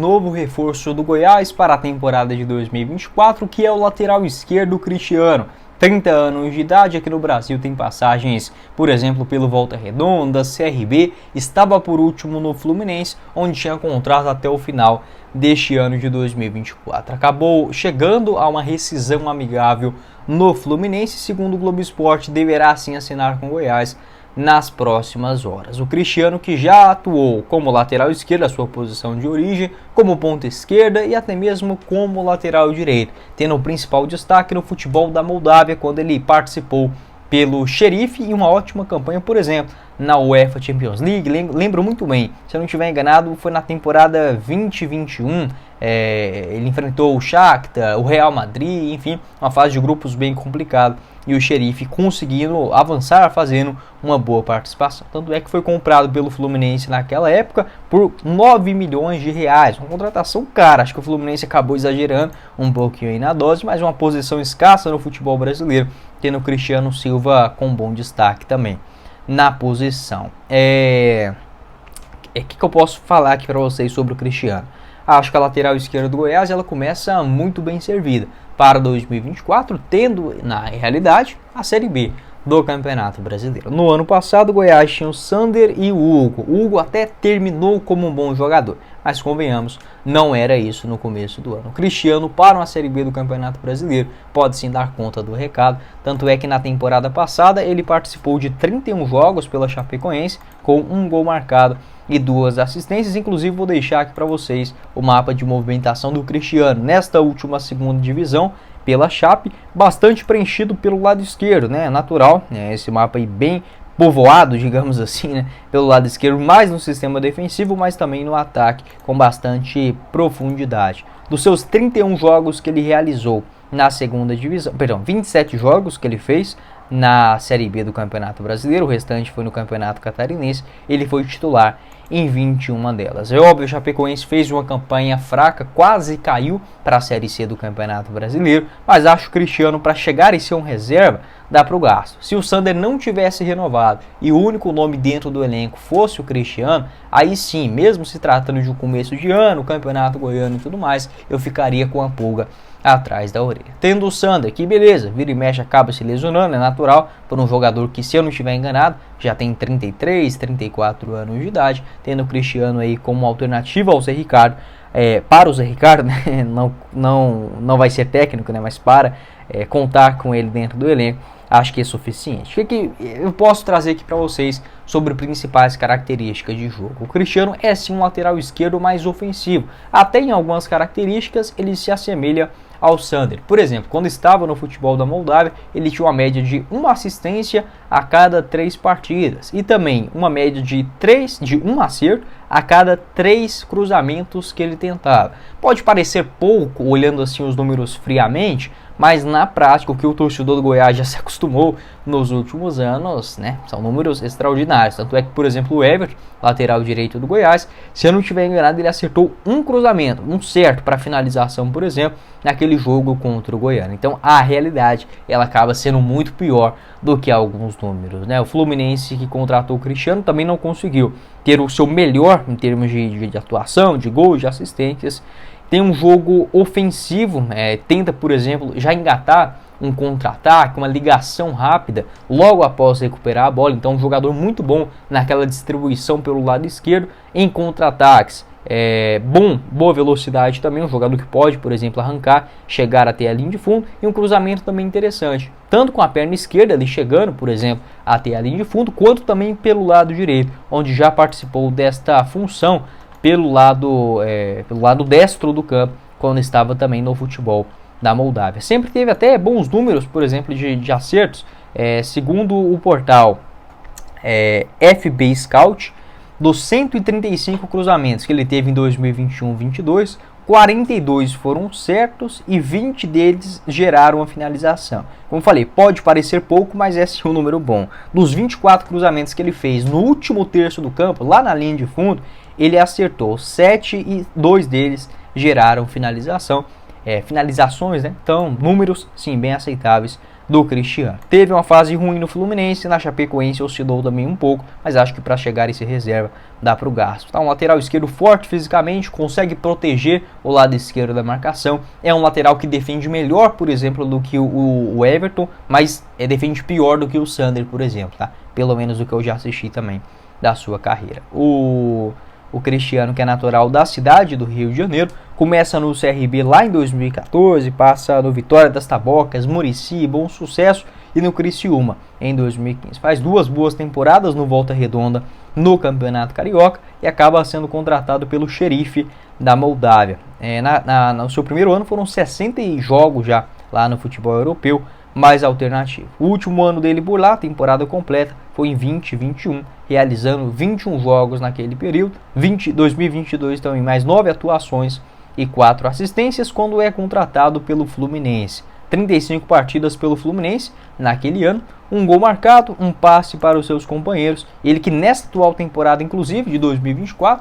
Novo reforço do Goiás para a temporada de 2024, que é o lateral esquerdo Cristiano. 30 anos de idade, aqui no Brasil tem passagens, por exemplo, pelo Volta Redonda, CRB, estava por último no Fluminense, onde tinha contrato até o final deste ano de 2024. Acabou chegando a uma rescisão amigável no Fluminense, segundo o Globo Esporte, deverá sim assinar com o Goiás nas próximas horas. O Cristiano, que já atuou como lateral esquerdo, a sua posição de origem, como ponta esquerda e até mesmo como lateral direito, tendo o principal destaque no futebol da Moldávia, quando ele participou pelo Sheriff e uma ótima campanha, por exemplo, na UEFA Champions League. Lembro muito bem, se eu não estiver enganado, foi na temporada 2021, ele enfrentou o Shakhtar, o Real Madrid, enfim, uma fase de grupos bem complicada, e o Sheriff conseguindo avançar, fazendo uma boa participação. Tanto é que foi comprado pelo Fluminense naquela época por 9 milhões de reais, uma contratação cara. Acho que o Fluminense acabou exagerando um pouquinho aí na dose, mas uma posição escassa no futebol brasileiro, tendo o Cristiano Silva com bom destaque também na posição. Que eu posso falar aqui para vocês sobre o Cristiano? Acho que a lateral esquerda do Goiás ela começa muito bem servida para 2024, tendo na realidade a Série B do Campeonato Brasileiro. No ano passado o Goiás tinha o Sander e o Hugo. O Hugo até terminou como um bom jogador, mas convenhamos, não era isso no começo do ano. O Cristiano para uma Série B do Campeonato Brasileiro pode sim dar conta do recado, tanto é que na temporada passada ele participou de 31 jogos pela Chapecoense, com um gol marcado e 2 assistências. Inclusive vou deixar aqui para vocês o mapa de movimentação do Cristiano nesta última segunda divisão pela Chape, bastante preenchido pelo lado esquerdo, né? Natural, esse mapa aí bem povoado, digamos assim, né? Pelo lado esquerdo, mais no sistema defensivo, mas também no ataque, com bastante profundidade. Dos seus 31 jogos que ele realizou na segunda divisão, 27 jogos que ele fez na Série B do Campeonato Brasileiro, o restante foi no Campeonato Catarinense, ele foi titular em 21 delas. É óbvio, o Chapecoense fez uma campanha fraca, quase caiu para a Série C do Campeonato Brasileiro, mas acho que o Cristiano, para chegar e ser um reserva, dá para o gasto. Se o Sander não tivesse renovado e o único nome dentro do elenco fosse o Cristiano, aí sim, mesmo se tratando de um começo de ano, Campeonato Goiano e tudo mais, eu ficaria com a pulga atrás da orelha. Tendo o Sander, que beleza, vira e mexe acaba se lesionando, é natural, por um jogador que, se eu não estiver enganado, já tem 33, 34 anos de idade, tendo o Cristiano aí como alternativa ao Zé Ricardo, para o Zé Ricardo, né? não vai ser técnico, né? Mas para contar com ele dentro do elenco, acho que é suficiente. O que eu posso trazer aqui para vocês sobre principais características de jogo? O Cristiano é sim um lateral esquerdo mais ofensivo. Até em algumas características ele se assemelha ao Sander. Por exemplo, quando estava no futebol da Moldávia, ele tinha uma média de uma assistência a cada 3 partidas. E também uma média de um acerto a cada 3 cruzamentos que ele tentava. Pode parecer pouco, olhando assim os números friamente, mas na prática, o que o torcedor do Goiás já se acostumou nos últimos anos, né, são números extraordinários. Tanto é que, por exemplo, o Everton, lateral direito do Goiás, se eu não estiver enganado, ele acertou um cruzamento, um certo para finalização, por exemplo, naquele jogo contra o Goiano. Então, a realidade, ela acaba sendo muito pior do que alguns números, né? O Fluminense, que contratou o Cristiano, também não conseguiu ter o seu melhor em termos de atuação, de gols, de assistências. Tem um jogo ofensivo, tenta, por exemplo, já engatar um contra-ataque, uma ligação rápida logo após recuperar a bola. Então, um jogador muito bom naquela distribuição pelo lado esquerdo em contra-ataques. Boa velocidade também, um jogador que pode, por exemplo, arrancar, chegar até a linha de fundo, e um cruzamento também interessante, tanto com a perna esquerda, ali chegando, por exemplo, até a linha de fundo, quanto também pelo lado direito, onde já participou desta função pelo lado destro do campo, quando estava também no futebol da Moldávia. Sempre teve até bons números, por exemplo, de acertos, segundo o portal FB Scout, dos 135 cruzamentos que ele teve em 2021-22, 42 foram certos e 20 deles geraram uma finalização. Como falei, pode parecer pouco, mas é sim um número bom. Dos 24 cruzamentos que ele fez no último terço do campo, lá na linha de fundo, ele acertou 7 e 2 deles geraram finalizações, né? Então, números sim bem aceitáveis do Cristiano. Teve uma fase ruim no Fluminense, na Chapecoense oscilou também um pouco, mas acho que para chegar e ser reserva dá para o gasto. Tá um lateral esquerdo forte fisicamente, consegue proteger o lado esquerdo da marcação, é um lateral que defende melhor, por exemplo, do que o Everton, mas defende pior do que o Sander, por exemplo, tá? Pelo menos do que eu já assisti também da sua carreira. O Cristiano, que é natural da cidade do Rio de Janeiro, começa no CRB lá em 2014, passa no Vitória das Tabocas, Muricy, Bom Sucesso e no Criciúma em 2015. Faz 2 boas temporadas no Volta Redonda no Campeonato Carioca e acaba sendo contratado pelo Xerife da Moldávia. No seu primeiro ano foram 60 jogos já lá no futebol europeu, mais alternativo. O último ano dele por lá, temporada completa, foi em 2021, realizando 21 jogos naquele período. 2022 também mais 9 atuações e 4 assistências quando é contratado pelo Fluminense. 35 partidas pelo Fluminense naquele ano, 1 gol marcado, 1 passe para os seus companheiros. Ele que nesta atual temporada, inclusive de 2024,